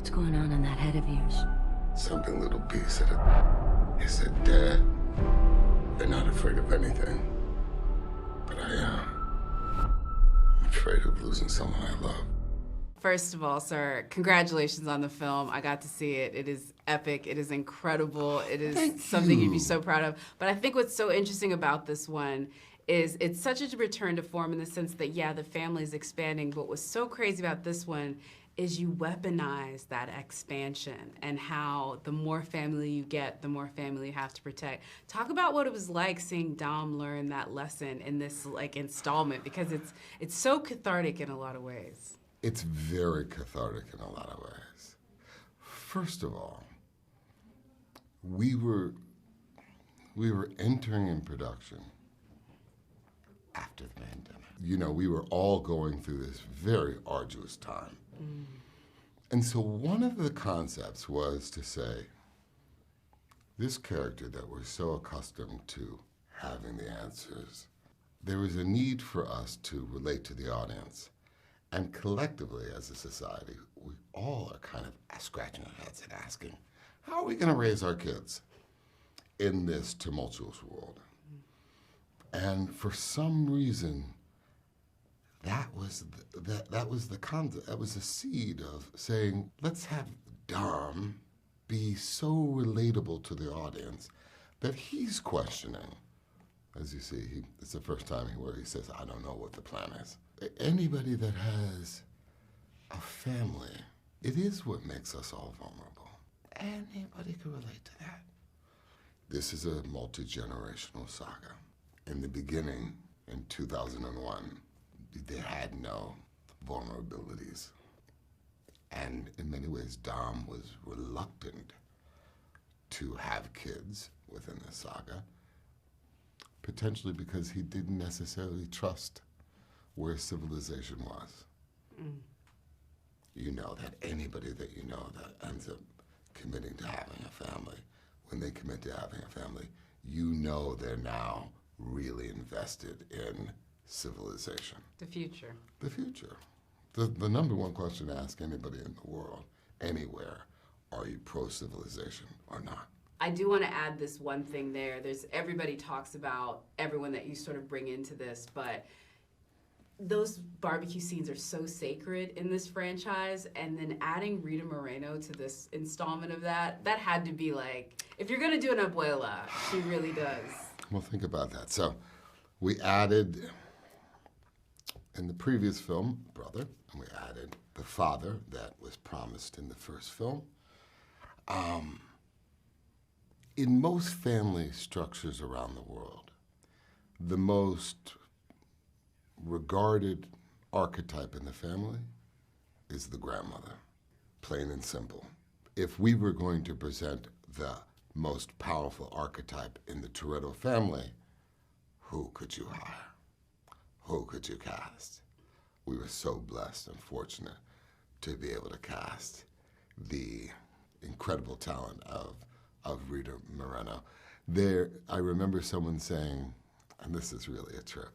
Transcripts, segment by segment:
What's going on in that head of yours? Something little B said it. He said, Dad, you're not afraid of anything. But I am. I'm afraid of losing someone I love. First of all, sir, congratulations on the film. I got to see it. It is epic. It is incredible. It is something you'd be so proud of. But I think what's so interesting about this one is it's such a return to form in the sense that, yeah, the family is expanding, but what's so crazy about this one is you weaponize that expansion and how the more family you get, the more family you have to protect. Talk about what it was like seeing Dom learn that lesson in this installment, because it's so cathartic in a lot of ways. It's very cathartic in a lot of ways. First of all, we were entering in production after the pandemic. You know, we were all going through this very arduous time. And so one of the concepts was to say, this character that we're so accustomed to having the answers, there is a need for us to relate to the audience. And collectively, as a society, we all are kind of scratching our heads and asking, how are we going to raise our kids in this tumultuous world? And for some reason, that was the concept. That was the seed of saying, let's have Dom be so relatable to the audience that he's questioning. As you see, it's the first time where he says, I don't know what the plan is. Anybody that has a family, it is what makes us all vulnerable. Anybody can relate to that. This is a multi-generational saga. In the beginning, in 2001, they had no vulnerabilities. And in many ways, Dom was reluctant to have kids within the saga, potentially because he didn't necessarily trust where civilization was. You know that anybody that you know that ends up committing to having a family, when they commit to having a family, you know they're now really invested in civilization. The future. The future. The number one question to ask anybody in the world, anywhere, are you pro-civilization or not? I do want to add this one thing there. Everybody talks about everyone that you sort of bring into this, but those barbecue scenes are so sacred in this franchise, and then adding Rita Moreno to this installment of that had to be like, if you're gonna do an abuela, she really does. Well, think about that. So we added, in the previous film, brother, and we added the father that was promised in the first film. In most family structures around the world, the most regarded archetype in the family is the grandmother, plain and simple. If we were going to present the most powerful archetype in the Toretto family, who could you hire? Who could you cast? We were so blessed and fortunate to be able to cast the incredible talent of Rita Moreno. I remember someone saying, and this is really a trip,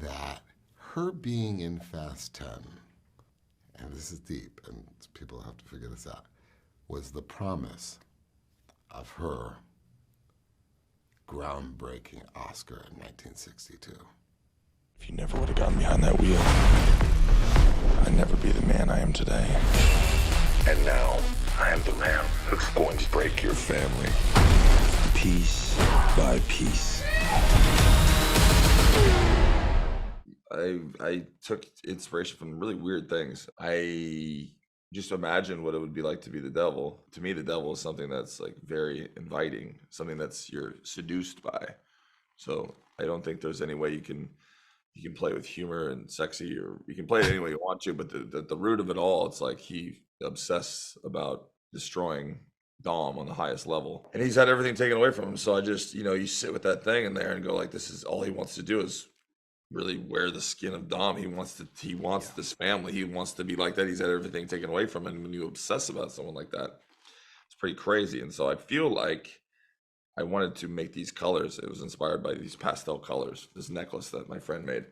that her being in Fast 10, and this is deep, and people have to figure this out, was the promise of her groundbreaking Oscar in 1962. If you never would have gotten behind that wheel, I'd never be the man I am today. And now, I am the man who's going to break your family. Piece by piece. I took inspiration from really weird things. I just imagine what it would be like to be the devil. To me, the devil is something that's like very inviting, something that's you're seduced by. So I don't think there's any way you can play with humor and sexy, or you can play it any way you want to, but the root of it all, it's like he obsessed about destroying Dom on the highest level. And he's had everything taken away from him. So I just, you sit with that thing in there and go like, this is all he wants to do is really wear the skin of Dom. He wants this family. He wants to be like that. He's had everything taken away from him. And when you obsess about someone like that, it's pretty crazy. And so I feel like I wanted to make these colors. It was inspired by these pastel colors, this necklace that my friend made.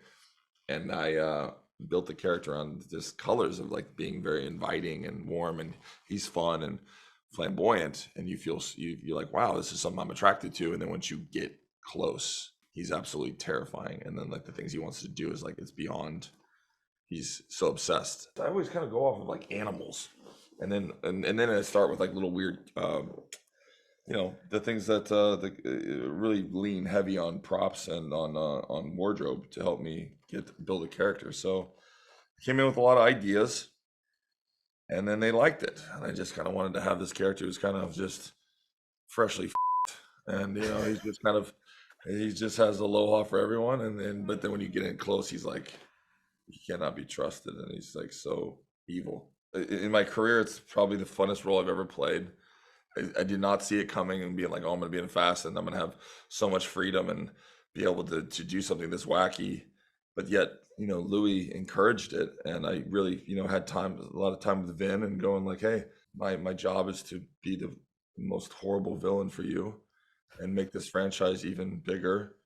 And I built the character on just colors of like being very inviting and warm, and he's fun and flamboyant, and you're like, wow, this is something I'm attracted to. And then once you get close, he's absolutely terrifying. And then like the things he wants to do is like, it's beyond, he's so obsessed. I always kind of go off of like animals, and then I start with like little weird the things that really lean heavy on props and on wardrobe to help me build a character. So I came in with a lot of ideas, and then they liked it, and I just kind of wanted to have this character who's kind of just freshly and he just has aloha for everyone, but then when you get in close, he's like, he cannot be trusted, and he's like so evil. In my career, it's probably the funnest role I've ever played. I did not see it coming and being like, oh, I'm going to be in Fast and I'm going to have so much freedom and be able to do something this wacky. But yet, Louis encouraged it. And I really, had a lot of time with Vin and going like, hey, my job is to be the most horrible villain for you and make this franchise even bigger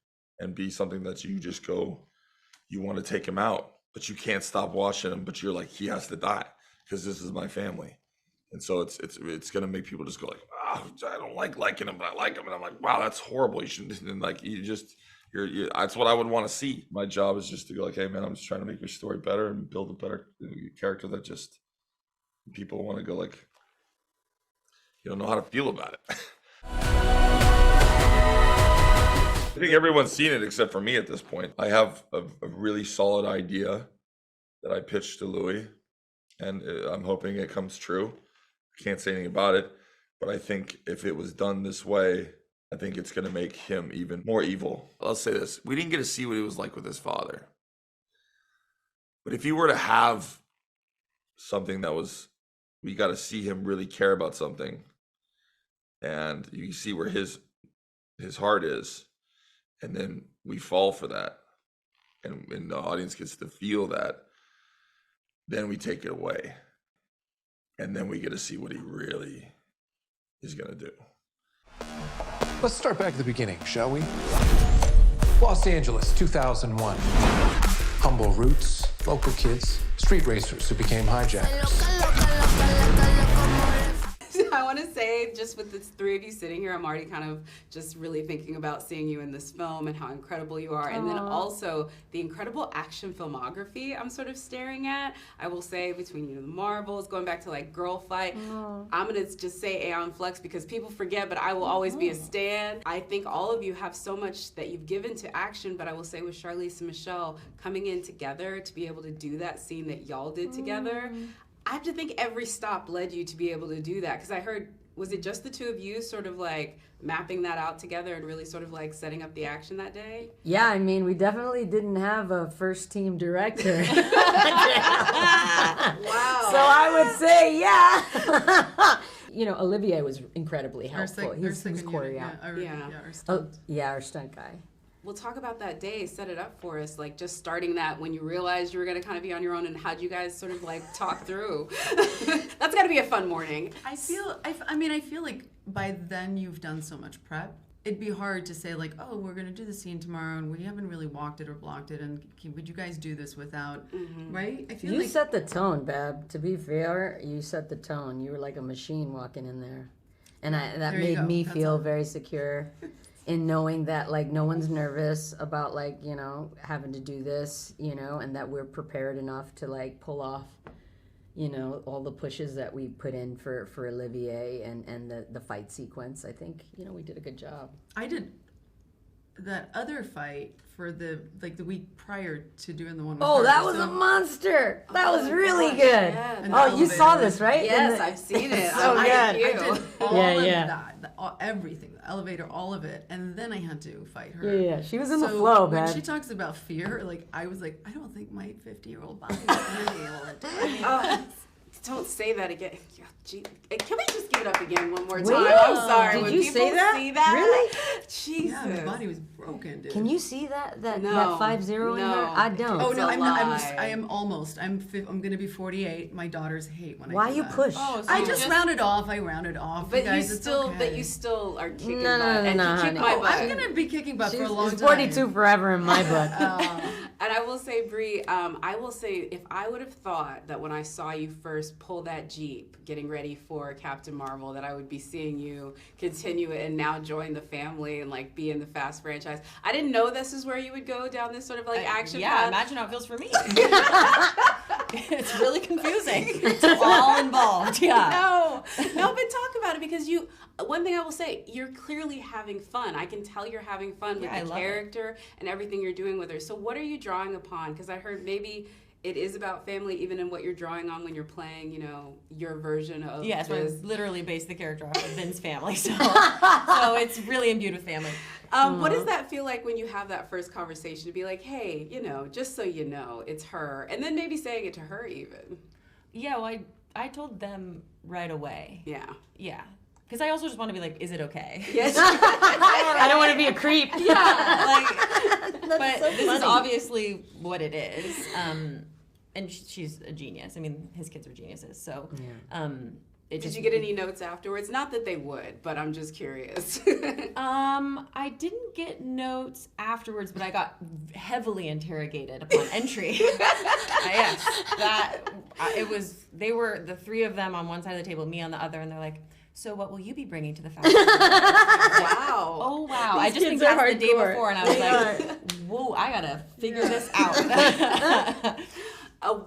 and be something that you just go, you want to take him out, but you can't stop watching him. But you're like, he has to die because this is my family. And so it's gonna make people just go like, oh, I don't liking him, but I like him, and I'm like, wow, that's horrible. You shouldn't. And like you're that's what I would want to see. My job is just to go like, hey man, I'm just trying to make your story better and build a better character that just people want to go like, you don't know how to feel about it. I think everyone's seen it except for me at this point. I have a really solid idea that I pitched to Louis, and I'm hoping it comes true. Can't say anything about it, but I think if it was done this way, I think it's going to make him even more evil. I'll say this. We didn't get to see what he was like with his father. But if he were to have something we got to see him really care about something, and you see where his heart is, and then we fall for that, and the audience gets to feel that, then we take it away. And then we get to see what he really is going to do. Let's start back at the beginning, shall we? Los Angeles, 2001. Humble roots, local kids, street racers who became hijackers. I want to say, just with the three of you sitting here, I'm already kind of just really thinking about seeing you in this film and how incredible you are. And then also the incredible action filmography I'm sort of staring at. I will say, between the Marvels, going back to like Girl Fight, I'm going to just say Aeon Flux because people forget, but I will always be a stan. I think all of you have so much that you've given to action, but I will say with Charlize and Michelle coming in together to be able to do that scene that y'all did together, I have to think every stop led you to be able to do that, because I heard, was it just the two of you sort of like mapping that out together and really sort of like setting up the action that day? Yeah, I mean, we definitely didn't have a first team director. Wow. So I would say, yeah. Olivier was incredibly helpful. He was choreographed. Our stunt guy. We'll talk about that day, set it up for us, like just starting that when you realized you were going to kind of be on your own, and how'd you guys sort of like talk through? That's got to be a fun morning. I feel like by then you've done so much prep. It'd be hard to say like, oh, we're going to do the scene tomorrow and we haven't really walked it or blocked it, and would you guys do this without, right? I feel you set the tone, Bab. To be fair, you set the tone. You were like a machine walking in there. And that made me feel very secure. In knowing that like no one's nervous about like having to do this, and that we're prepared enough to like pull off, all the pushes that we put in for Olivier and the fight sequence. I think we did a good job. I did that other fight for the week prior to doing the one with Oh, that was a monster. That was really good. Yeah. You saw this, right? Yes, I've seen it. So good. I did all of that, everything, the elevator, all of it, and then I had to fight her. Yeah, she was in the flow, man. When she talks about fear, I was like, I don't think my 50-year-old body is going to be able to do it. Don't say that again. Can we just give it up again one more time? I'm sorry. Did when you people say that? See that? Really? Jesus. Yeah, my body was broken, dude. Can you see that no, 5-0 in her? I don't. Oh no, I am almost. I'm going to be 48. My daughters hate when I do Why you that. push? Oh, so I just rounded off. I rounded off. But guys, you still are kicking butt. No, honey. kick my butt. I'm going to be kicking butt for a long time. 42 forever in my book. And I will say, Brie, I will say, if I would have thought that when I saw you first pull that Jeep getting ready for Captain Marvel, that I would be seeing you continue it and now join the family and like be in the Fast franchise. I didn't know this is where you would go down this sort of like action path. Imagine how it feels for me. It's really confusing. It's all involved. Yeah. No, but talk about it because one thing I will say, you're clearly having fun. I can tell you're having fun with the character and everything you're doing with her. So what are you drawing upon? Because I heard maybe it is about family, even in what you're drawing on when you're playing, your version of Yes, this. I literally based the character off of Vin's family, so it's really imbued with family. What does that feel like when you have that first conversation to be like, hey, just so you know, it's her, and then maybe saying it to her even? Yeah, well, I told them right away. Yeah. Because I also just want to be like, is it okay? Yes. I don't want to be a creep. But this is obviously what it is. And she's a genius. I mean, his kids are geniuses. So, Did you get any notes afterwards? Not that they would, but I'm just curious. I didn't get notes afterwards, but I got heavily interrogated upon entry. It was. They were the three of them on one side of the table, me on the other, and they're like, so what will you be bringing to the festival? Wow. Oh, wow. I just been cast the day before, and I was like, whoa, I got to figure this out.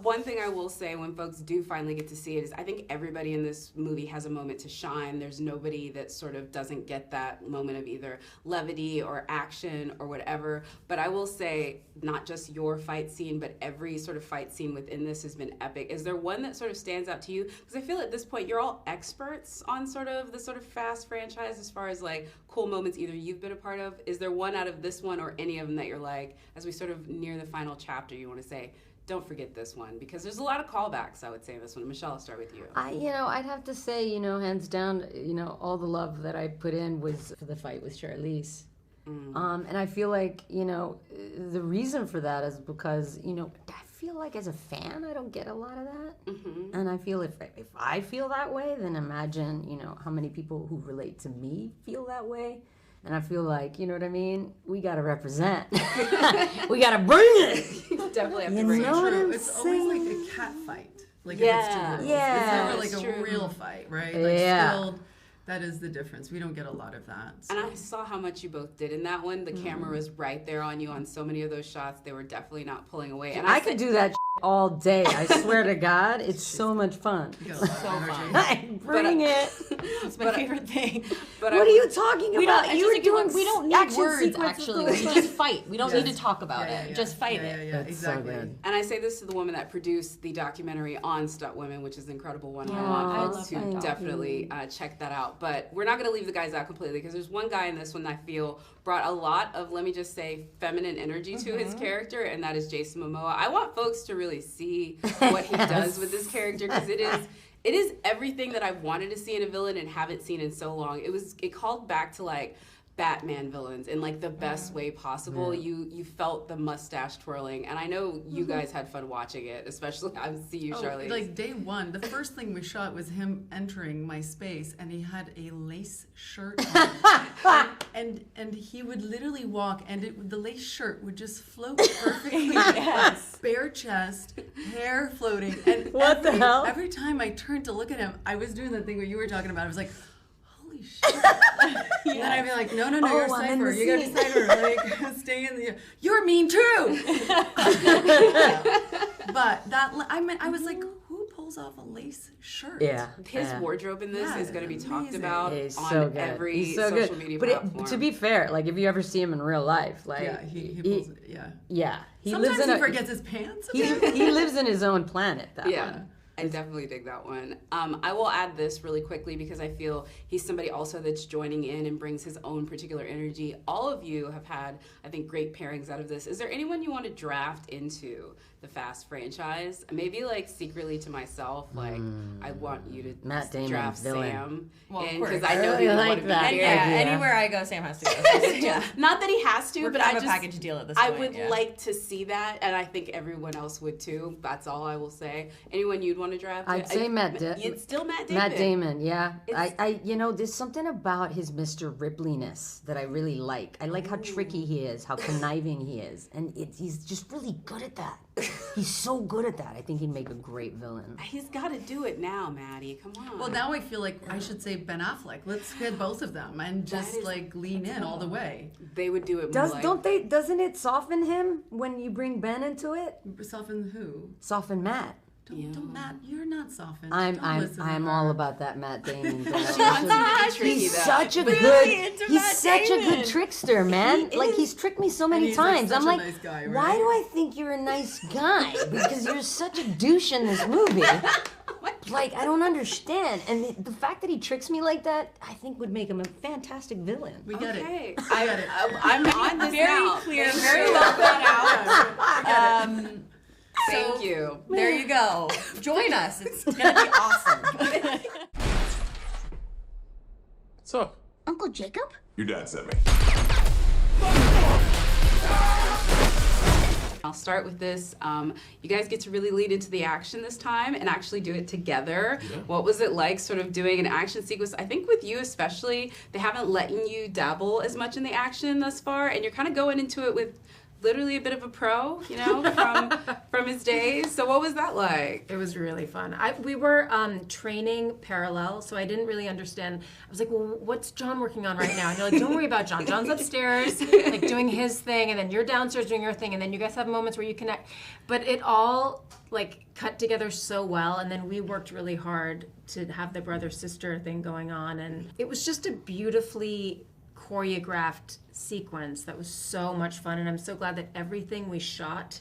One thing I will say when folks do finally get to see it is I think everybody in this movie has a moment to shine. There's nobody that sort of doesn't get that moment of either levity or action or whatever. But I will say not just your fight scene, but every sort of fight scene within this has been epic. Is there one that sort of stands out to you? Because I feel at this point you're all experts on sort of the sort of Fast franchise as far as like cool moments either you've been a part of. Is there one out of this one or any of them that you're like, as we sort of near the final chapter, you want to say, don't forget this one? Because there's a lot of callbacks, I would say, in this one. Michelle, I'll start with you. I'd have to say, hands down, all the love that I put in was for the fight with Charlize. And I feel like, the reason for that is because, I feel like as a fan, I don't get a lot of that. Mm-hmm. And I feel if I feel that way, then imagine, how many people who relate to me feel that way. And I feel like, you know what I mean? We got to represent. We got to bring it. Definitely have to bring it. It's always like a cat fight. Like if it's two girls. Yeah. It's never like a real fight, right? Still, that is the difference. We don't get a lot of that. So. And I saw how much you both did in that one. The camera was right there on you on so many of those shots. They were definitely not pulling away. And I could do that all day. I swear to God, it's so much fun. So fun. Bring it. It's my favorite thing. What are you talking about? We don't need words, actually. We just fight. We don't need to talk about it. Just fight it. Yeah, exactly. So good. And I say this to the woman that produced the documentary on Stunt Women, which is an incredible one. I want folks to definitely check that out. But we're not going to leave the guys out completely because there's one guy in this one that I feel brought a lot of, let me just say, feminine energy to his character, and that is Jason Momoa. I want folks to really see what he does with this character because it is everything that I wanted to see in a villain and haven't seen in so long. It called back to like Batman villains in like the best way possible. You felt the mustache twirling, and I know you guys had fun watching it, especially I see you, Charlize. Like day one, the first thing we shot was him entering my space, and he had a lace shirt on. and he would literally walk, and the lace shirt would just float perfectly. Bare chest, hair floating, and the hell? Every time I turned to look at him, I was doing that thing what you were talking about. I was like, holy shit. And then I'd be like, no, you're Cypher. You gotta be Cypher. Like, stay in the. You're mean too. But I was like, who pulls off a lace shirt? Yeah. His wardrobe in this is going to be talked about He's on so good. every He's so social good. media but platform. To be fair, like if you ever see him in real life, like he pulls it. Yeah. He Sometimes lives in he forgets his pants. he lives in his own planet. That one. I definitely dig that one. I will add this really quickly because I feel he's somebody also that's joining in and brings his own particular energy. All of you have had, I think, great pairings out of this. Is there anyone you want to draft into the Fast franchise? Maybe like secretly to myself, like I want you to Matt Damon, draft villain. Sam. Well, because I know he would want to be that. here. Anywhere I go, Sam has to go. Not that he has to, We're but kind I of just a package deal at this I point. would like to see that, and I think everyone else would too. That's all I will say. Anyone you'd want to draft I'd say It's still Matt Damon. Matt Damon, yeah. There's something about his Mr. Ripley-ness that I really like. I like how tricky he is, how conniving he is, and he's just really good at that. He's so good at that. I think he'd make a great villain. He's got to do it now, Maddie. Come on. Well, now I feel like I should say Ben Affleck. Let's get both of them and just lean in all the way. They would do it. Doesn't it soften him when you bring Ben into it? Soften who? Soften Matt. Don't Matt, you're not softened. I'm all about that Matt Damon. He's such a good trickster, man. Like he's tricked me so many times. I'm like, nice guy, right? Why do I think you're a nice guy? Because you're such a douche in this movie. Like I don't understand, and the fact that he tricks me like that, I think would make him a fantastic villain. We get it. I'm on this very now. clear, very well thought out. Thank you. There you go. Join us. It's gonna be awesome. What's up? Uncle Jacob? Your dad sent me. I'll start with this. You guys get to really lead into the action this time and actually do it together. Yeah. What was it like sort of doing an action sequence? I think with you especially, they haven't let you dabble as much in the action thus far, and you're kind of going into it with literally a bit of a pro, you know, from his days. So what was that like? It was really fun. We were training parallel, so I didn't really understand. I was like, well, what's John working on right now? And you're like, don't worry about John. John's upstairs, like doing his thing, and then you're downstairs doing your thing, and then you guys have moments where you connect. But it all like cut together so well, and then we worked really hard to have the brother-sister thing going on, and it was just a beautifully choreographed sequence that was so much fun, and I'm so glad that everything we shot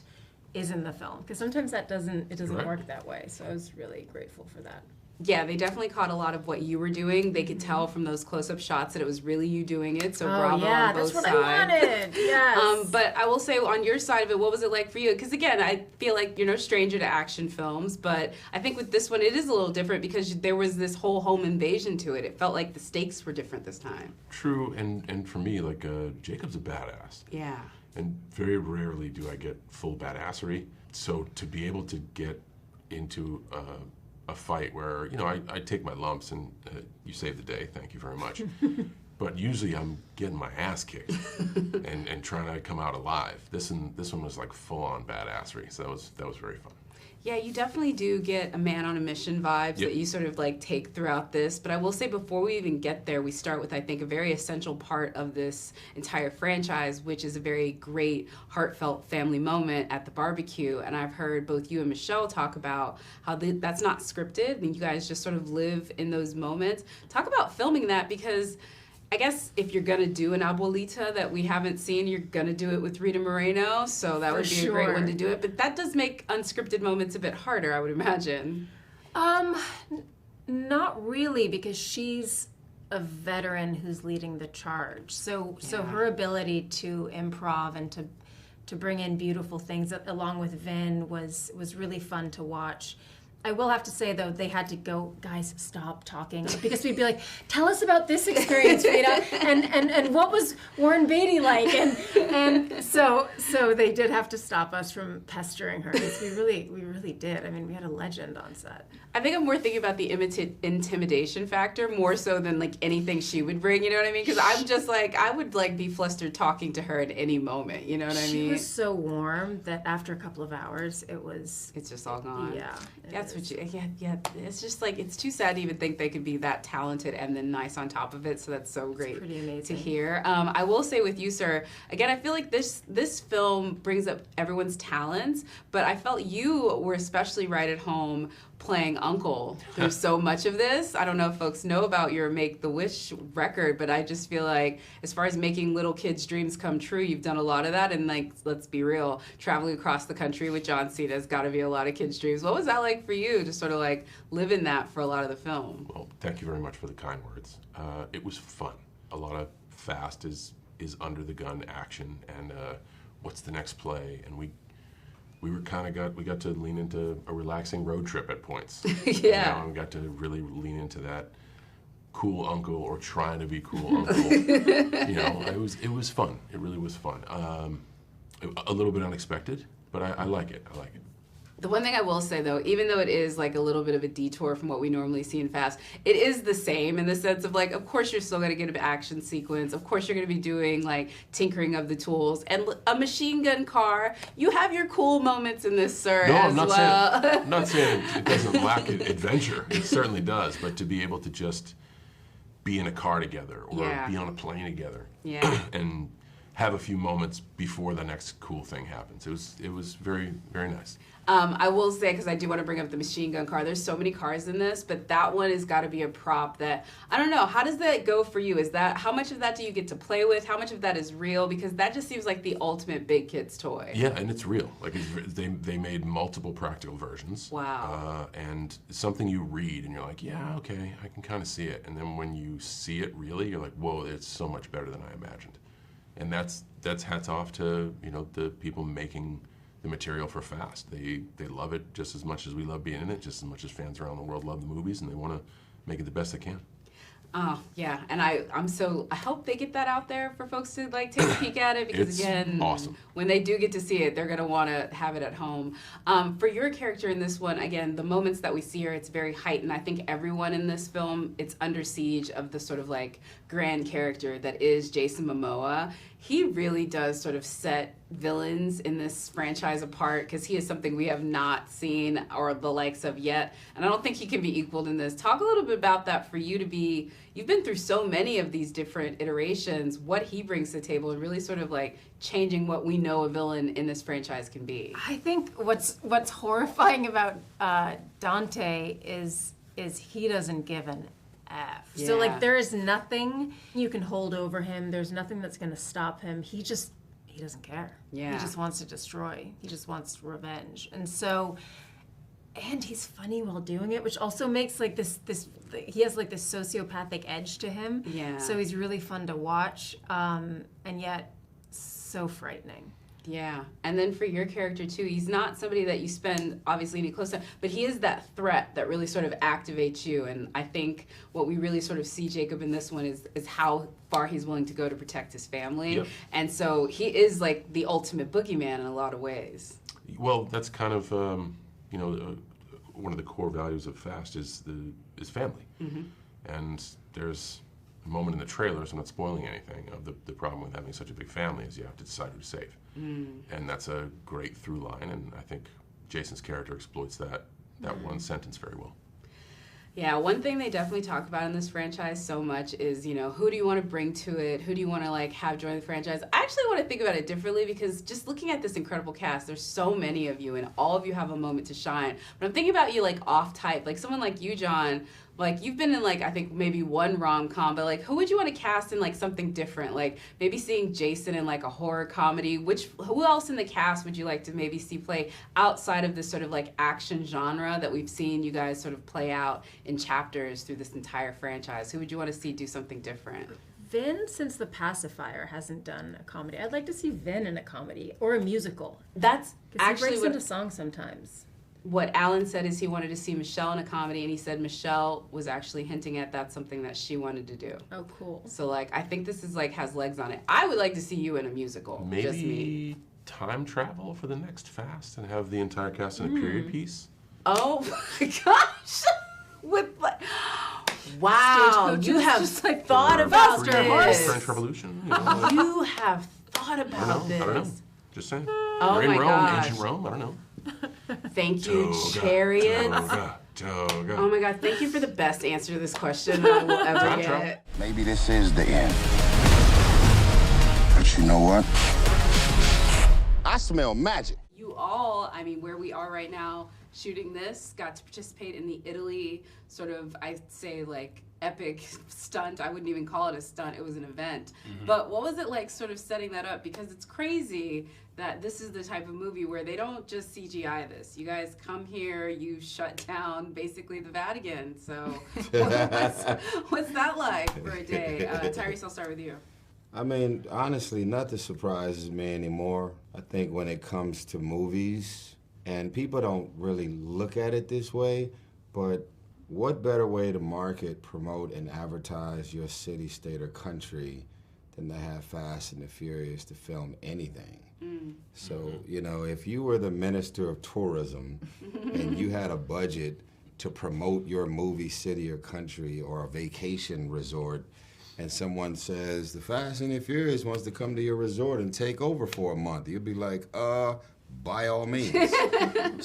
is in the film, because sometimes it doesn't work that way. So I was really grateful for that. Yeah, they definitely caught a lot of what you were doing. They could tell from those close-up shots that it was really you doing it. So bravo on both sides. That's what I wanted. Yes. But I will say on your side of it, what was it like for you? Because again, I feel like you're no stranger to action films, but I think with this one it is a little different because there was this whole home invasion to it. It felt like the stakes were different this time. True, and for me, like Jacob's a badass. Yeah. And very rarely do I get full badassery. So to be able to get into a fight where, you know, I take my lumps and you save the day, thank you very much. But usually I'm getting my ass kicked and trying to come out alive. This one was like full on badassery, so that was very fun. Yeah, you definitely do get a man on a mission vibes that you sort of like take throughout this. But I will say before we even get there, we start with, I think, a very essential part of this entire franchise, which is a very great, heartfelt family moment at the barbecue. And I've heard both you and Michelle talk about how that's not scripted and you guys just sort of live in those moments. Talk about filming that, because I guess if you're gonna do an abuelita that we haven't seen, you're gonna do it with Rita Moreno, so that would be a great one to do it. But that does make unscripted moments a bit harder, I would imagine. Not really, because she's a veteran who's leading the charge. So her ability to improv and to bring in beautiful things along with Vin was really fun to watch. I will have to say, though, they had to go, guys, stop talking. Because we'd be like, tell us about this experience, Rita, and what was Warren Beatty like? And so they did have to stop us from pestering her. Because we really did. I mean, we had a legend on set. I think I'm more thinking about the intimidation factor more so than like anything she would bring, you know what I mean? Because I'm just like, I would like be flustered talking to her at any moment, you know what I mean? She was so warm that after a couple of hours, it's just all gone. Yeah. That's what it's just like, it's too sad to even think they could be that talented and then nice on top of it, so that's so great pretty amazing to hear. I will say with you, sir, again, I feel like this film brings up everyone's talents, but I felt you were especially right at home playing Uncle through so much of this. I don't know if folks know about your Make the Wish record, but I just feel like as far as making little kids' dreams come true, you've done a lot of that, and like, let's be real, traveling across the country with John Cena has got to be a lot of kids' dreams. What was that like for you, to sort of like live in that for a lot of the film? Well, thank you very much for the kind words. It was fun. A lot of fast is under the gun action, and what's the next play, and we got to lean into a relaxing road trip at points. Yeah. And got to really lean into that cool uncle, or trying to be cool uncle. You know, it was fun. It really was fun. A little bit unexpected, but I like it. I like it. The one thing I will say, though, even though it is like a little bit of a detour from what we normally see in Fast, it is the same in the sense of like, of course you're still going to get an action sequence. Of course you're going to be doing like tinkering of the tools and a machine gun car. You have your cool moments in this, sir, No, as I'm not well. saying, I'm not saying it doesn't lack adventure. It certainly does. But to be able to just be in a car together or be on a plane together and have a few moments before the next cool thing happens. It was very, very nice. I will say, because I do want to bring up the machine gun car, there's so many cars in this, but that one has got to be a prop that, I don't know, how does that go for you? How much of that do you get to play with? How much of that is real? Because that just seems like the ultimate big kid's toy. Yeah, and it's real. Like they made multiple practical versions. Wow. And it's something you read and you're like, yeah, okay, I can kind of see it. And then when you see it really, you're like, whoa, it's so much better than I imagined. And that's hats off to, you know, the people making the material for Fast. They love it just as much as we love being in it, just as much as fans around the world love the movies, and they want to make it the best they can. Oh, yeah, and I hope they get that out there for folks to like take a peek at it, because It's again, awesome. When they do get to see it, they're gonna want to have it at home. For your character in this one, again, the moments that we see her, it's very heightened. I think everyone in this film, it's under siege of the sort of like grand character that is Jason Momoa. He really does sort of set villains in this franchise apart, because he is something we have not seen or the likes of yet, and I don't think he can be equaled in this. Talk a little bit about that for you to be, you've been through so many of these different iterations, what he brings to the table and really sort of like changing what we know a villain in this franchise can be. I think what's horrifying about Dante is he doesn't give an F. Yeah. So like there is nothing you can hold over him. There's nothing that's going to stop him. He doesn't care. Yeah. He just wants to destroy. He just wants revenge. And so, and he's funny while doing it, which also makes like this he has like this sociopathic edge to him. Yeah. So he's really fun to watch, and yet so frightening. Yeah, and then for your character too, he's not somebody that you spend obviously any close time, but he is that threat that really sort of activates you. And I think what we really sort of see Jacob in this one is how far he's willing to go to protect his family. Yep. And so he is like the ultimate boogeyman in a lot of ways. Well, that's kind of one of the core values of Fast is family. Mm-hmm. And there's a moment in the trailer, so I'm not spoiling anything, of the problem with having such a big family is you have to decide who to save. And that's a great through line, and I think Jason's character exploits that one sentence very well. Yeah, one thing they definitely talk about in this franchise so much is, you know, who do you want to bring to it? Who do you want to like have join the franchise? I actually want to think about it differently, because just looking at this incredible cast, there's so many of you and all of you have a moment to shine. But I'm thinking about you like off type, like someone like you, John. Like you've been in like I think maybe one rom-com, but like who would you want to cast in like something different? Like maybe seeing Jason in like a horror comedy. Who else in the cast would you like to maybe see play outside of this sort of like action genre that we've seen you guys sort of play out in chapters through this entire franchise? Who would you want to see do something different? Vin, since The Pacifier, hasn't done a comedy. I'd like to see Vin in a comedy or a musical. That's actually he breaks into songs sometimes. What Alan said is he wanted to see Michelle in a comedy, and he said Michelle was actually hinting at that's something that she wanted to do. Oh, cool. So, like, I think this is, like, has legs on it. I would like to see you in a musical. Maybe just me. time travel for the next Fast and have the entire cast in a period piece? Oh, my gosh. With, like, wow. You have like thought about this. French Revolution? You know, You have thought about this. I don't know. Just saying. Oh, We're in my Rome, gosh. ancient Rome, I don't know. Thank you, Toga, Chariots. Toga. Oh my God, thank you for the best answer to this question I will ever get. Maybe this is the end. But you know what? I smell magic. You all, I mean, where we are right now shooting this, got to participate in the Italy sort of, I'd say, like, epic stunt. I wouldn't even call it a stunt. It was an event. Mm-hmm. But what was it like sort of setting that up? Because it's crazy that this is the type of movie where they don't just CGI this. You guys come here, you shut down basically the Vatican. So what's that like for a day? Tyrese, I'll start with you. I mean, honestly, nothing surprises me anymore. I think when it comes to movies, and people don't really look at it this way, but what better way to market, promote, and advertise your city, state, or country than to have Fast and the Furious to film anything? So, you know, if you were the minister of tourism and you had a budget to promote your movie, city, or country, or a vacation resort, and someone says, the Fast and the Furious wants to come to your resort and take over for a month, you'd be like, by all means.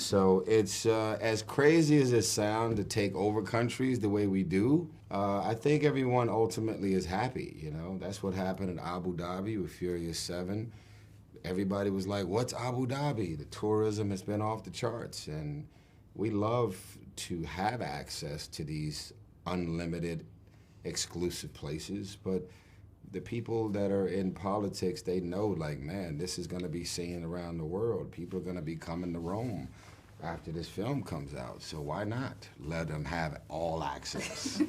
So it's as crazy as it sounds to take over countries the way we do. I think everyone ultimately is happy, you know? That's what happened in Abu Dhabi with Furious 7. Everybody was like, what's Abu Dhabi? The tourism has been off the charts, and we love to have access to these unlimited, exclusive places, but the people that are in politics, they know, like, man, this is gonna be seen around the world. People are gonna be coming to Rome after this film comes out, so why not let them have all access?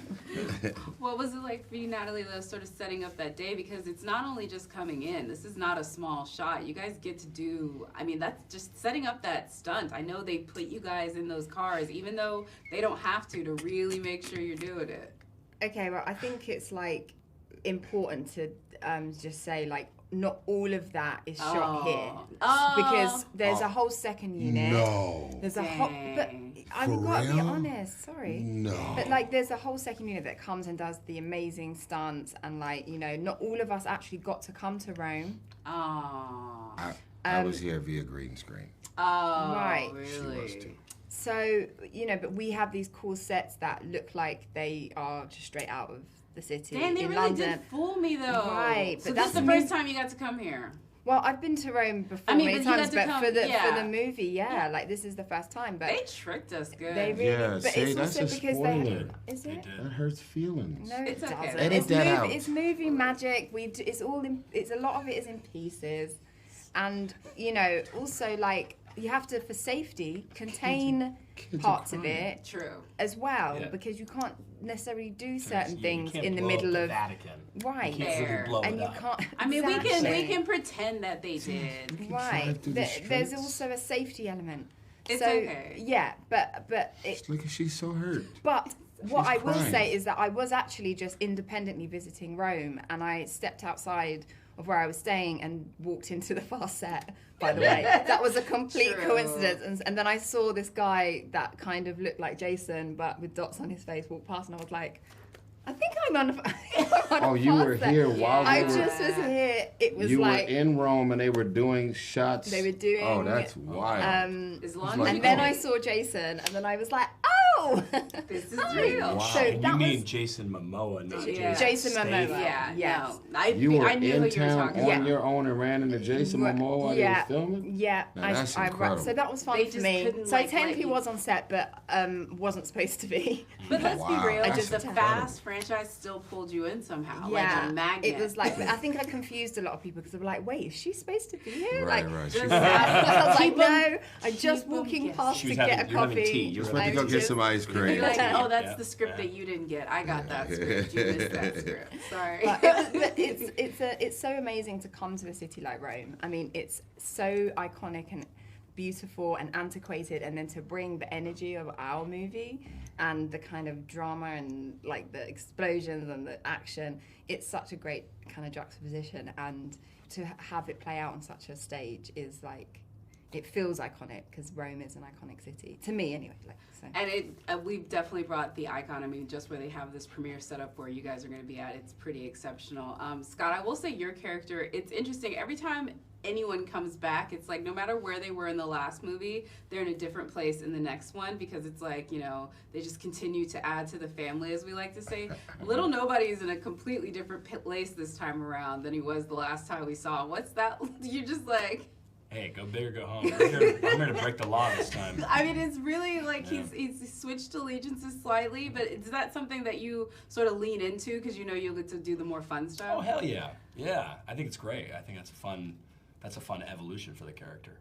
What was it like for you, Natalie, though, sort of setting up that day? Because it's not only just coming in. This is not a small shot. You guys get to do, I mean, that's just setting up that stunt. I know they put you guys in those cars, even though they don't have to really make sure you're doing it. Okay, well, I think it's, like, important to just say, like, not all of that is shot here. Because there's a whole second unit. No. There's a whole, but I've got to be honest, sorry. No. But like there's a whole second unit that comes and does the amazing stunts, and like, you know, not all of us actually got to come to Rome. I was here via green screen. Right. Really? She was too. So, you know, but we have these cool sets that look like they are just straight out of the city. Damn, they in really London. did fool me, though. Right. So But that's that's the first time you got to come here. Well, I've been to Rome before many times, but for the movie, like this is the first time. But they tricked us good. They really, Yeah, but see, it's that's also a because spoiler. is it? That hurts feelings. No, It's it okay. doesn't. Edit that out. It's movie magic. It's all in. It's a lot of it is in pieces, and you know, also like you have to, for safety, contain parts of it. True. As well, Yeah. because you can't necessarily do certain You things can't in the blow up middle the of Vatican. right. You can't really blow and it you up. can't. I mean, we Exactly. can pretend that they did. Right. through the There's streets. also a safety element. It's so, okay. Yeah, but it. Look, she's so hurt. But what She's I will crying. say is that I was actually just independently visiting Rome, and I stepped outside of where I was staying and walked into the fast set. By the way, that was a complete True. coincidence. And then I saw this guy that kind of looked like Jason, but with dots on his face, walk past, and I was like, I think I'm on. Oh, you were here while I we were. just was here. It was You like were in Rome and they were doing shots. they were doing. Oh, that's wild. As long like- as and then oh. I saw Jason, and then I was like, oh, this is hi. real. Wow. So And that you was mean Jason Momoa, not Yeah. Jason Statham. Momoa. Yeah, Yes. no. You were I knew who in you were town talking on about. your own and ran into Jason Momoa while they yeah, were filming? yeah. Now, that's I incredible. so that was fun They for just me. couldn't, So I like, technically let you- was on set, but wasn't supposed to be. But let's Wow, be real, that's just the incredible. Fast franchise still pulled you in somehow, Yeah, like a magnet. it was like I think I confused a lot of people because they were like, "Wait, is she supposed to be here?" Right, like, right. just I was like, keep 'em- "No, I'm just keep 'em walking guessing. past She to was get a having- you're having coffee." tea. You're Just went to I go was get just- some ice cream. You're like, oh, that's Yeah, the script yeah. that you didn't get. I got that script. You missed that script. Sorry. But it's so amazing to come to a city like Rome. I mean, it's so iconic and beautiful and antiquated, and then to bring the energy of our movie and the kind of drama and like the explosions and the action, it's such a great kind of juxtaposition, and to have it play out on such a stage is like, it feels iconic because Rome is an iconic city to me anyway. Like, so. And we've definitely brought the icon. I mean, just where they have this premiere setup where you guys are going to be at, it's pretty exceptional. Scott, I will say your character, it's interesting. Every time anyone comes back, it's like no matter where they were in the last movie, they're in a different place in the next one, because it's like, you know, they just continue to add to the family, as we like to say. Little Nobody's in a completely different place this time around than he was the last time we saw him. What's that? You're just like... Hey, go big or go home. I'm here to break the law this time. I mean, it's really like he's switched allegiances slightly, but is that something that you sort of lean into because you know you'll get to do the more fun stuff? Oh, hell yeah. Yeah, I think it's great. I think that's a fun evolution for the character.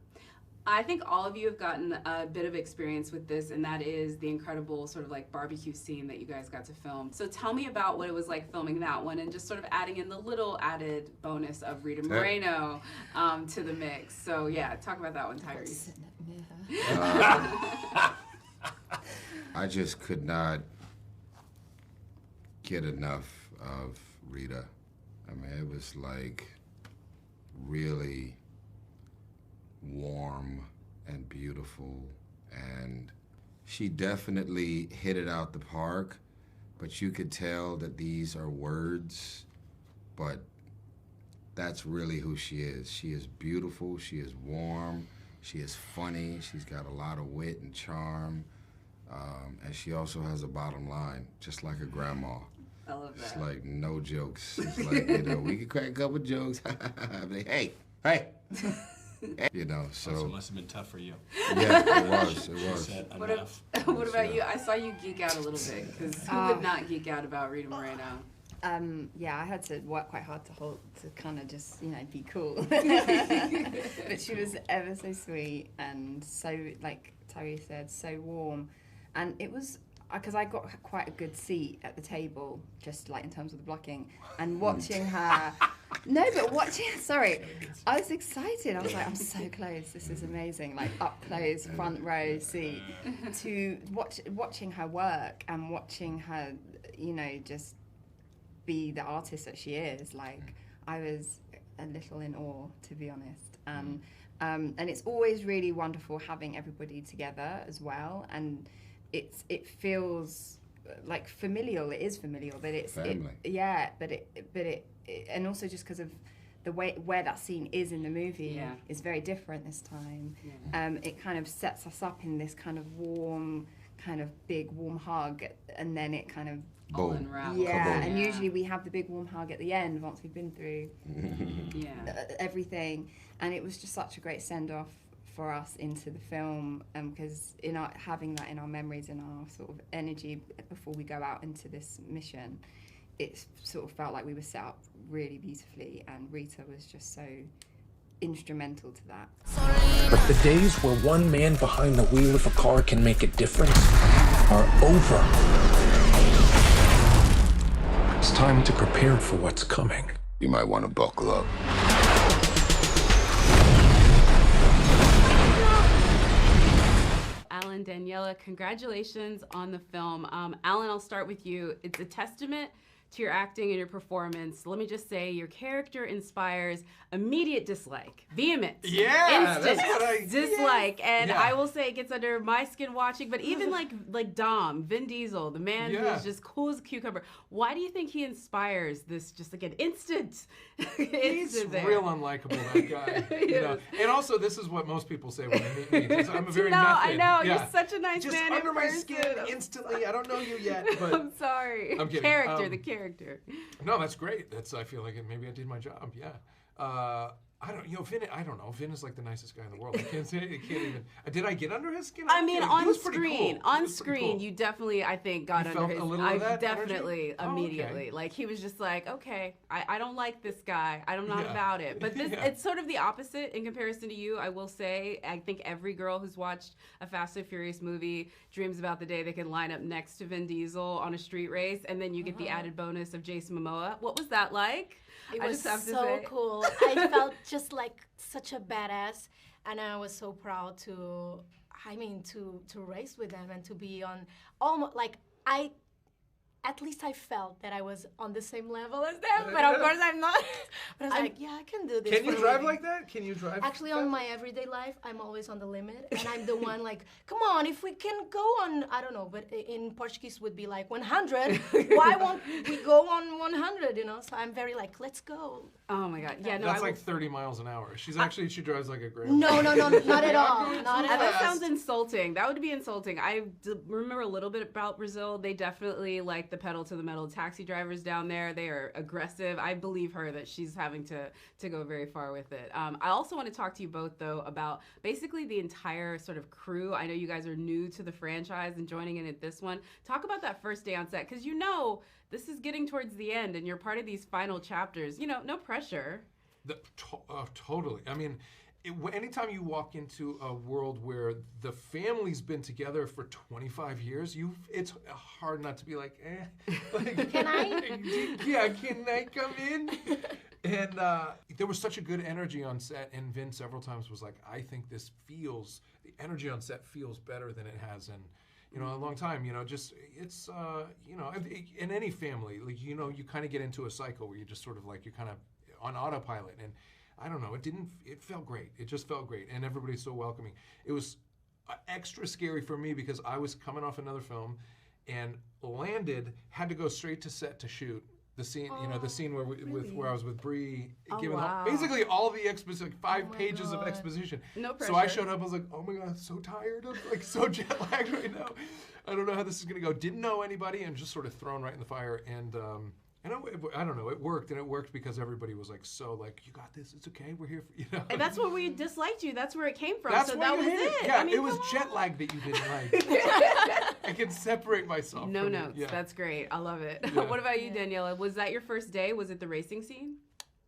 I think all of you have gotten a bit of experience with this, and that is the incredible sort of like barbecue scene that you guys got to film. So tell me about what it was like filming that one, and just sort of adding in the little added bonus of Rita Moreno to the mix. So yeah, talk about that one, Tyrese. I just could not get enough of Rita. I mean, it was like really warm and beautiful, and she definitely hit it out the park, but you could tell that these are words, but that's really who she is. She is beautiful, she is warm, she is funny, she's got a lot of wit and charm, and she also has a bottom line, just like her grandma. I love that. It's like no jokes. It's like, you know, we could crack a couple jokes. Like, hey. You know, so. It must have been tough for you. Yeah, it was. What about you? I saw you geek out a little bit, because who would not geek out about Rita Moreno? Yeah, I had to work quite hard to kind of just, you know, be cool. But she was ever so sweet and so, like Tyrese said, so warm. And it was, because I got quite a good seat at the table, just like in terms of the blocking, and watching her. Sorry, I was excited. I was like, I'm so close. This is amazing. Like up close, front row seat, to watching her work and watching her, you know, just be the artist that she is. Like, I was a little in awe, to be honest. And it's always really wonderful having everybody together as well. And it feels like familial. It is familial, but it's family. And also just because of the way where that scene is in the movie is very different this time. It kind of sets us up in this kind of warm, kind of big warm hug, and then it kind of boom. And usually we have the big warm hug at the end once we've been through everything, and it was just such a great send off for us into the film, because having that in our memories and our sort of energy before we go out into this mission, it sort of felt like we were set up really beautifully, and Rita was just so instrumental to that. But the days where one man behind the wheel of a car can make a difference are over. It's time to prepare for what's coming. You might want to buckle up. Alan, Daniela, congratulations on the film. Alan, I'll start with you. It's a testament to your acting and your performance. Let me just say, your character inspires immediate dislike, vehement, instant dislike, and I will say it gets under my skin watching. But even like Dom, Vin Diesel, the man who's just cool as a cucumber. Why do you think he inspires this? Just like an instant. He's real unlikable, that guy. You know? And also, this is what most people say when they meet me. I'm a very method. I know. You're such a nice just man. Just under my skin, instantly. I don't know you yet, but I'm sorry. I'm kidding. The character. No, that's great. I feel like maybe I did my job. Yeah. I don't, Vin. I don't know. Vin is like the nicest guy in the world. I can't even. Did I get under his skin? I mean, on screen, cool. You definitely, I think, got under his. I definitely immediately. Okay. Like he was just like, okay, I don't like this guy. I'm not about it. But this, it's sort of the opposite in comparison to you. I will say, I think every girl who's watched a Fast and Furious movie dreams about the day they can line up next to Vin Diesel on a street race, and then you get the added bonus of Jason Momoa. What was that like? It was so cool. I felt just like such a badass, and I was so proud to race with them and to be on almost like at least I felt that I was on the same level as them, but of course I'm not. But I was like, yeah, I can do this. Can you drive like that? Can you drive? Actually, on my everyday life, I'm always on the limit, and I'm the one like, come on, if we can go on, I don't know, but in Portuguese would be like 100. Why won't we go on 100? You know, so I'm very like, let's go. Oh my God, yeah, no, that's like 30 miles an hour. She drives like a grandma. No, not at all. Not at all. That sounds insulting. That would be insulting. I remember a little bit about Brazil. They definitely like the pedal to the metal taxi drivers down there. They are aggressive. I believe her that she's having to go very far with it. I also want to talk to you both, though, about basically the entire sort of crew. I know you guys are new to the franchise and joining in at this one. Talk about that first day on set, because you know this is getting towards the end and you're part of these final chapters. You know, no pressure. Totally. I mean, anytime you walk into a world where the family's been together for 25 years, it's hard not to be like, Like, can I? Yeah, can I come in? And there was such a good energy on set, and Vin several times was like, I think the energy on set feels better than it has in a long time. It's in any family, like, you kind of get into a cycle where you just sort of like, you're kind of on autopilot. And I don't know, it felt great. It just felt great, and everybody's so welcoming. It was extra scary for me because I was coming off another film and had to go straight to set to shoot the scene, the scene where I was with Brie, giving basically all the exposition, 5 pages of exposition. No pressure. So I showed up, I was like, oh my God, I'm so tired. I'm like so jet lagged right now. I don't know how this is gonna go. Didn't know anybody and just sort of thrown right in the fire. And I don't know, it worked, and it worked because everybody was like, so like, you got this, it's okay, we're here for you. And that's where we disliked you. That's where it came from. That's so why that was it. Yeah, I mean, it was jet lag that you didn't like. I can separate myself. No from notes. it. Yeah. That's great. I love it. Yeah. What about you, Daniela? Was that your first day? Was it the racing scene?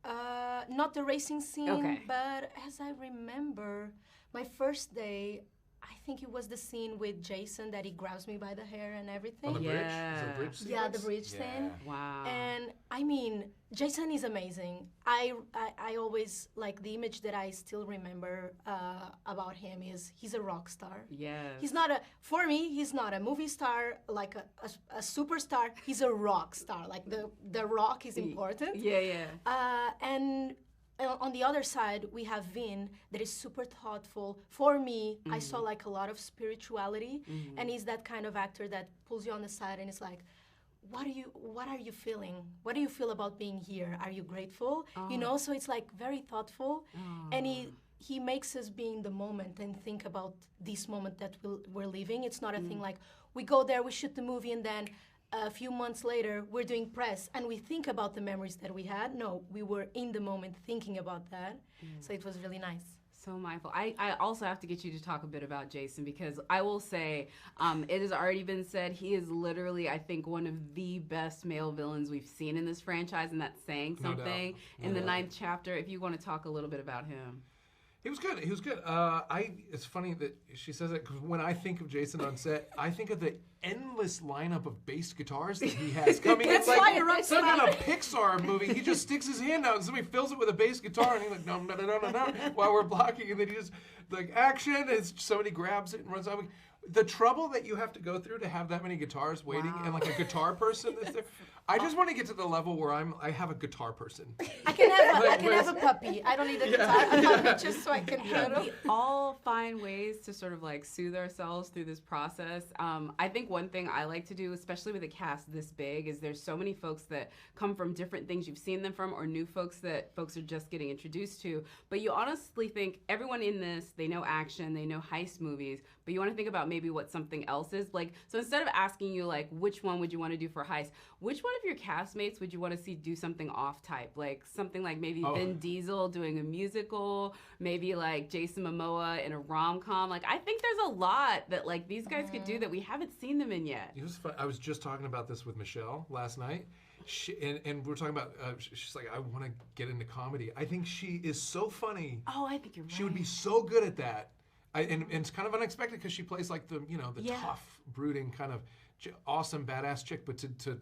Not the racing scene, Okay. but as I remember, my first day, I think it was the scene with Jason that he grabs me by the hair and everything. On the bridge? Is it a bridge sequence? Yeah, the bridge thing. Wow. And I mean, Jason is amazing. I always, like, the image that I still remember about him is he's a rock star. Yes. He's not for me, he's not a movie star, like a superstar. He's a rock star. Like, the rock is important. Yeah. And on the other side, we have Vin that is super thoughtful. For me, I saw like a lot of spirituality, and he's that kind of actor that pulls you on the side and is like, what are you feeling? What do you feel about being here? Are you grateful? You know, so it's like very thoughtful, and he makes us be in the moment and think about this moment that we're living. It's not a thing like we go there, we shoot the movie, and then a few months later, we're doing press and we think about the memories that we had. No, we were in the moment thinking about that. So it was really nice. So mindful. I also have to get you to talk a bit about Jason, because I will say, it has already been said, he is literally, I think, one of the best male villains we've seen in this franchise, and that's saying something. In the 9th chapter, if you want to talk a little bit about him. He was good. It's funny that she says that, because when I think of Jason on set, I think of the endless lineup of bass guitars that he has coming. It's like some kind of Pixar movie. He just sticks his hand out and somebody fills it with a bass guitar, and he's like, no, while we're blocking, and then he just, like, action, and somebody grabs it and runs out. The trouble that you have to go through to have that many guitars waiting, and like a guitar person that's there. I just want to get to the level where I have a guitar person. I can have a puppy. I don't need a guitar. A puppy just so I can handle. We all find ways to sort of like soothe ourselves through this process. I think one thing I like to do, especially with a cast this big, is there's so many folks that come from different things you've seen them from, or new folks that folks are just getting introduced to. But you honestly think everyone in this, they know action, they know heist movies, but you want to think about maybe what something else is. Like, so instead of asking you like, which one would you want to do for heist, which one of your castmates would you want to see do something off type? Like something like maybe Vin Diesel doing a musical, maybe like Jason Momoa in a rom-com. Like, I think there's a lot that like these guys could do that we haven't seen them in yet. It was fun. I was just talking about this with Michelle last night. And we were talking about, she's like, I want to get into comedy. I think she is so funny. Oh, I think you're right. She would be so good at that. And it's kind of unexpected because she plays like the tough, brooding kind of awesome, badass chick. But to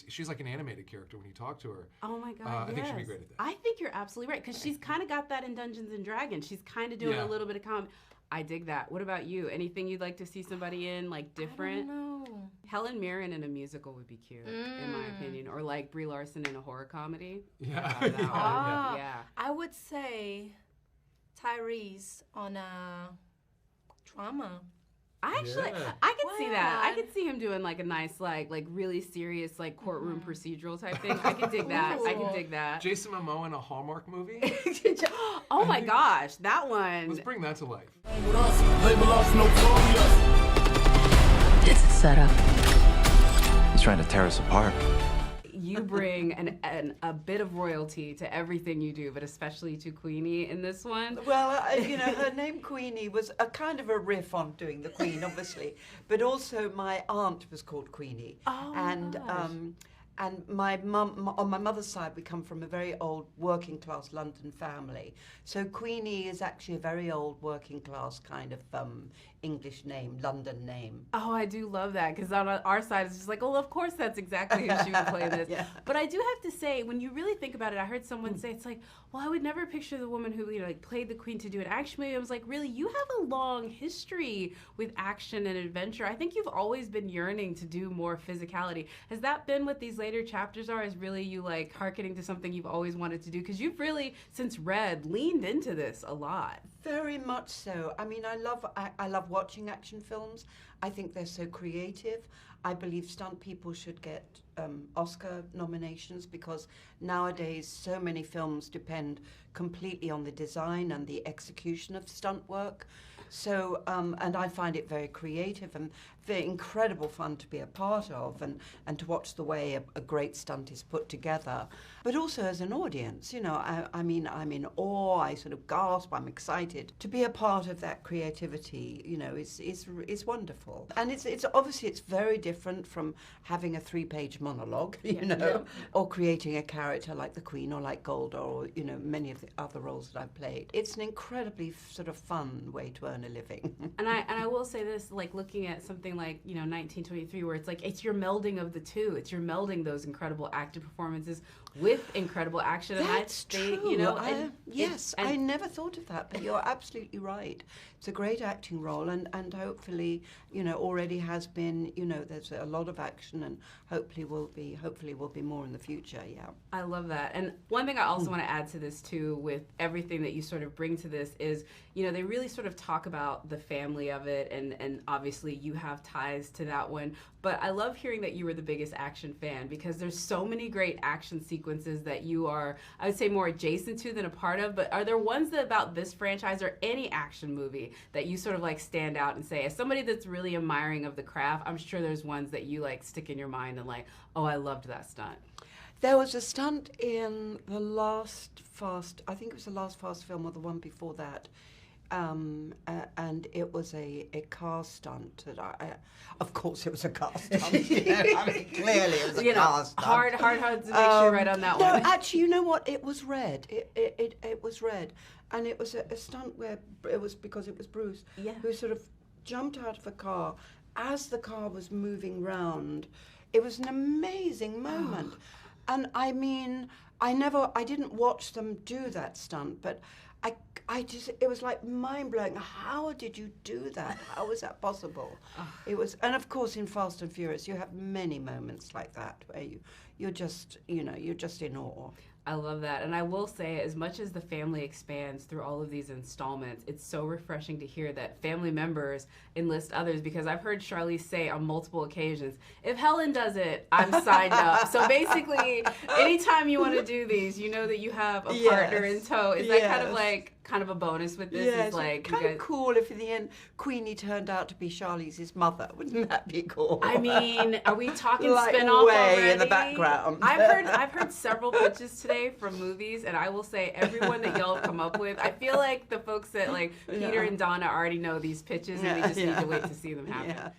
she's like an animated character when you talk to her. Oh my God, I think she'd be great at that. I think you're absolutely right, because she's kind of got that in Dungeons and Dragons. She's kind of doing a little bit of comedy. I dig that. What about you? Anything you'd like to see somebody in, like different? I don't know. Helen Mirren in a musical would be cute, in my opinion. Or like Brie Larson in a horror comedy. Yeah. Yeah. I would say Tyrese on a drama. I can see that. I could see him doing like a nice, like really serious, like courtroom procedural type thing. I can dig that. I can dig that. Jason Momoa in a Hallmark movie. Oh my gosh, that one. Let's bring that to life. It's a setup. He's trying to tear us apart. You bring a bit of royalty to everything you do, but especially to Queenie in this one. Well, her name Queenie was a kind of a riff on doing the Queen, obviously, but also my aunt was called Queenie. Oh, and my mum, on my mother's side, we come from a very old working class London family. So Queenie is actually a very old working class kind of English name, London name. Oh, I do love that, because on our side it's just like, well, of course that's exactly who she would play this. Yeah. But I do have to say, when you really think about it, I heard someone say, it's like, well, I would never picture the woman who like played the Queen to do an action movie. I was like, really? You have a long history with action and adventure. I think you've always been yearning to do more physicality. Has that been with these later chapters are is really you like hearkening to something you've always wanted to do, because you've really, since Red, leaned into this a lot. Very much so. I mean, I love watching action films. I think they're so creative. I believe stunt people should get Oscar nominations, because nowadays so many films depend completely on the design and the execution of stunt work. So, and I find it very creative and very incredible fun to be a part of, and to watch the way a great stunt is put together. But also as an audience, you know, I mean, I'm in awe, I sort of gasp, I'm excited. To be a part of that creativity, you know, is wonderful. And it's obviously it's very different from having a 3-page monologue, you know, or creating a character like the Queen or like Golda or, you know, many of the other roles that I've played. It's an incredibly sort of fun way to earn a living. And I will say this, like looking at something like, you know, 1923, where it's like, it's your melding of the two. It's your melding those incredible acting performances with incredible action. That's and true. You know, I never thought of that, but you're absolutely right. It's a great acting role, and hopefully, you know, already has been, you know, there's a lot of action, and hopefully will be more in the future, yeah. I love that. And one thing I also want to add to this too, with everything that you sort of bring to this, is, you know, they really sort of talk about the family of it, and obviously you have ties to that one. But I love hearing that you were the biggest action fan, because there's so many great action sequences that you are, I would say, more adjacent to than a part of. But are there ones that about this franchise or any action movie that you sort of like stand out and say, as somebody that's really admiring of the craft, I'm sure there's ones that you like stick in your mind and like, oh, I loved that stunt? There was a stunt in the last Fast, I think it was the last Fast film or the one before that, and it was a car stunt that of course it was a car stunt. You know, I mean, clearly it was a car stunt. Hard to make sure right on that one. No, actually, you know what? It was red. It was red, and it was a stunt where it was because it was Bruce who sort of jumped out of a car as the car was moving round. It was an amazing moment, and I mean, I didn't watch them do that stunt, but it was like mind-blowing. How did you do that? How was that possible? It was, and of course in Fast and Furious you have many moments like that where you're just, you know, you're just in awe. I love that. And I will say, as much as the family expands through all of these installments, it's so refreshing to hear that family members enlist others, because I've heard Charlize say on multiple occasions, if Helen does it, I'm signed up. So basically, anytime you want to do these, you know that you have a partner in tow. Is that kind of a bonus with this? Yeah, is like kind of cool if in the end Queenie turned out to be Charlize's mother. Wouldn't that be cool? I mean, are we talking like spin-off way already? In the background. I've heard several pitches today from movies, and I will say everyone that y'all have come up with, I feel like the folks that like Peter and Donna already know these pitches, and we just need to wait to see them happen. Yeah.